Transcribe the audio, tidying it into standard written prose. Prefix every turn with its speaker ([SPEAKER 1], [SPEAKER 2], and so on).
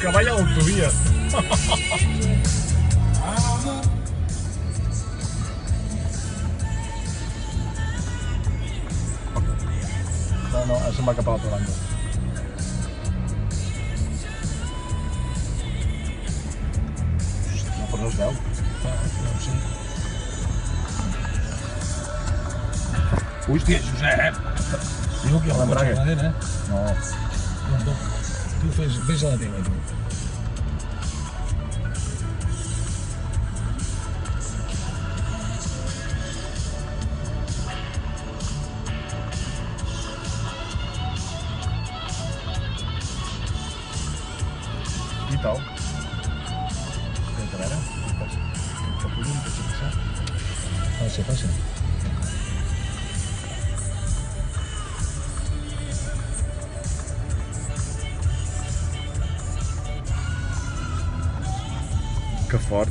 [SPEAKER 1] cavall a l'autovia. No, ara se'n va cap a l'altra banda. No, però no es veu.
[SPEAKER 2] No sé.
[SPEAKER 1] Hòstia, Josep!
[SPEAKER 2] Diu que hi ha un cotxe
[SPEAKER 1] L'embrague.
[SPEAKER 2] darrere.
[SPEAKER 1] No.
[SPEAKER 2] Tu fes a la teva, tu.
[SPEAKER 1] I tal. A veure, que puguin, que s'ha passat.
[SPEAKER 2] Passa.
[SPEAKER 1] Que fort.